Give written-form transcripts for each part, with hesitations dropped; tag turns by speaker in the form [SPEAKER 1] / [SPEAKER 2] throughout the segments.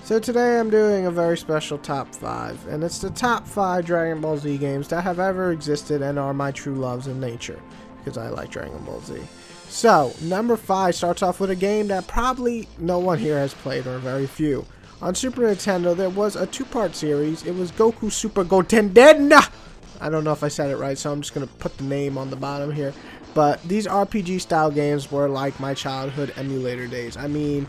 [SPEAKER 1] So today I'm doing a very special top 5, and it's the top 5 Dragon Ball Z games that have ever existed and are my true loves in nature, because I like Dragon Ball Z. So, number 5 starts off with a game that probably no one here has played, or very few. On Super Nintendo, there was a 2-part series. It was Goku Super Genden. I don't know if I said it right, so I'm just going to put the name on the bottom here. But these RPG style games were like my childhood emulator days. I mean,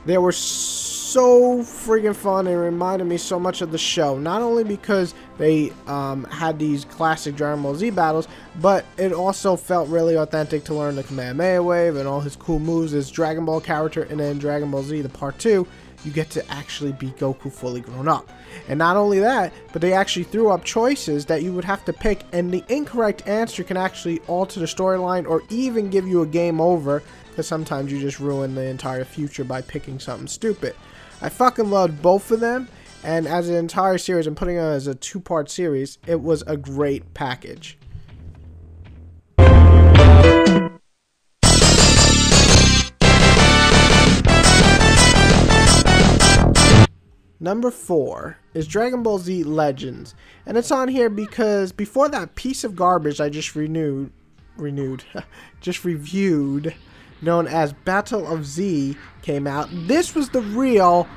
[SPEAKER 1] they were so friggin' fun. It reminded me so much of the show. Not only because they had these classic Dragon Ball Z battles, but it also felt really authentic to learn the Kamehameha Wave and all his cool moves as Dragon Ball character. And then Dragon Ball Z, the part 2, you get to actually beat Goku fully grown up. And not only that, but they actually threw up choices that you would have to pick, and the incorrect answer can actually alter the storyline or even give you a game over, because sometimes you just ruin the entire future by picking something stupid. I fucking loved both of them, and as an entire series, I'm putting it as a 2-part series, it was a great package. Number 4 is Dragon Ball Z Legends, and it's on here because before that piece of garbage I just reviewed, known as Battle of Z, came out, this was the real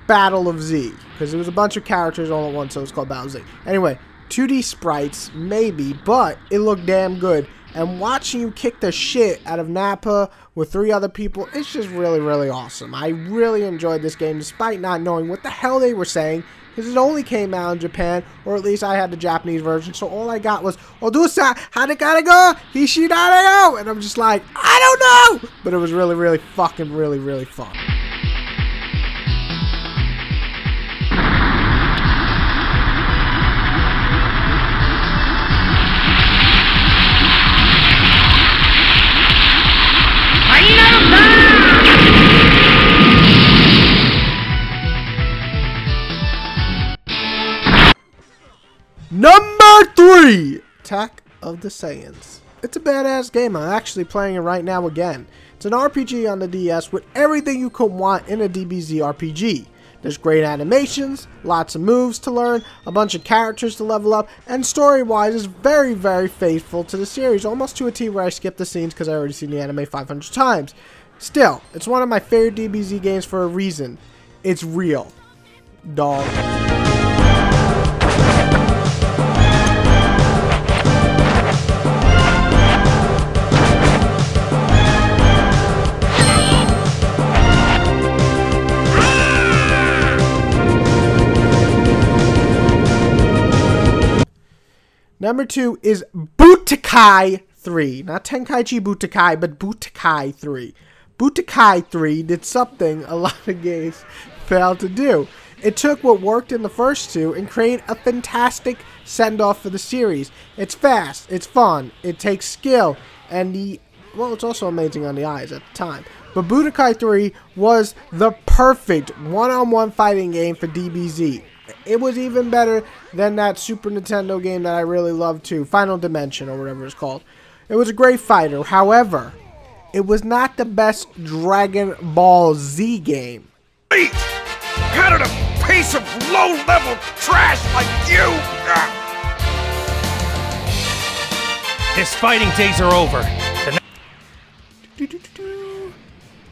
[SPEAKER 1] Battle of Z, because it was a bunch of characters all at once, so it's called Battle of Z. Anyway, 2D sprites, maybe, but it looked damn good. And watching you kick the shit out of Nappa with 3 other people, it's just really, really awesome. I really enjoyed this game despite not knowing what the hell they were saying, because it only came out in Japan, or at least I had the Japanese version, so all I got was, Odusa, Hadekarago, Hishidarego, and I'm just like, I don't know! But it was really, really fucking really, really fun. Number 3, Attack of the Saiyans. It's a badass game. I'm actually playing it right now again. It's an RPG on the DS with everything you could want in a DBZ RPG. There's great animations, lots of moves to learn, a bunch of characters to level up, and story-wise is very, very faithful to the series, almost to a T where I skip the scenes because I already seen the anime 500 times. Still, it's one of my favorite DBZ games for a reason. It's real. Dog. Number 2 is Budokai 3. Not Tenkaichi Budokai, but Budokai 3. Budokai 3 did something a lot of games failed to do. It took what worked in the first 2 and created a fantastic send-off for the series. It's fast, it's fun, it takes skill, and it's also amazing on the eyes at the time. But Budokai 3 was the perfect one-on-one fighting game for DBZ. It was even better than that Super Nintendo game that I really loved too, Final Dimension or whatever it's called. It was a great fighter. However, it was not the best Dragon Ball Z game.
[SPEAKER 2] How did a piece of low-level trash like you? His fighting days are over.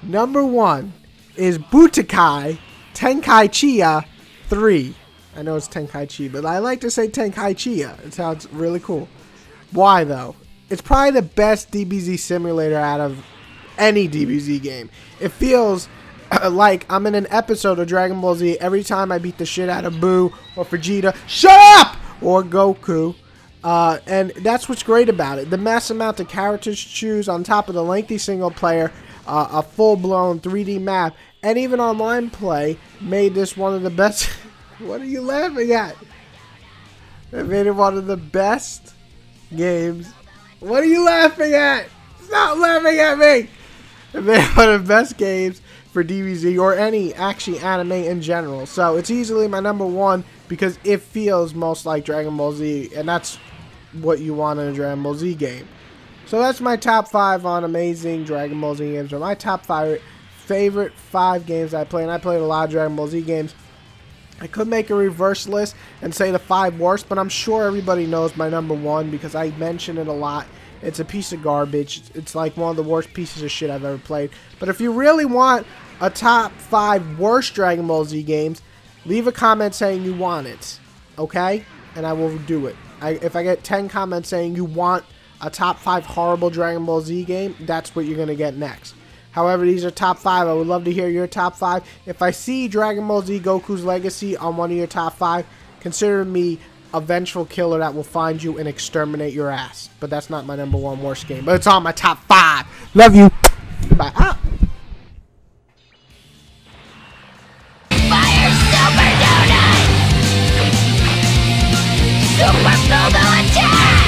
[SPEAKER 1] Number 1 is Budokai Tenkaichi 3. I know it's Tenkaichi, but I like to say Tenkaichi. It sounds really cool. Why though? It's probably the best DBZ simulator out of any DBZ game. It feels like I'm in an episode of Dragon Ball Z every time I beat the shit out of Boo or Vegeta. Shut up! Or Goku. And that's what's great about it. The mass amount of characters to choose on top of the lengthy single player, a full-blown 3D map, and even online play made this one of the best. What are you laughing at? It made it one of the best games. What are you laughing at? Stop laughing at me! It made it one of the best games for DBZ or any actually anime in general. So it's easily my number 1 because it feels most like Dragon Ball Z, and that's what you want in a Dragon Ball Z game. So that's my top 5 on amazing Dragon Ball Z games. Or my top 5 favorite 5 games I play. And I played a lot of Dragon Ball Z games. I could make a reverse list and say the 5 worst, but I'm sure everybody knows my number 1 because I mention it a lot. It's a piece of garbage. It's like one of the worst pieces of shit I've ever played. But if you really want a top 5 worst Dragon Ball Z games, leave a comment saying you want it, okay? And I will do it. If I get 10 comments saying you want a top 5 horrible Dragon Ball Z game, that's what you're going to get next. However, these are top 5. I would love to hear your top 5. If I see Dragon Ball Z Goku's Legacy on one of your top 5, consider me a vengeful killer that will find you and exterminate your ass. But that's not my number 1 worst game. But it's on my top 5. Love you. Bye. Ah.
[SPEAKER 3] Fire Super Donut! Super Budo Attack!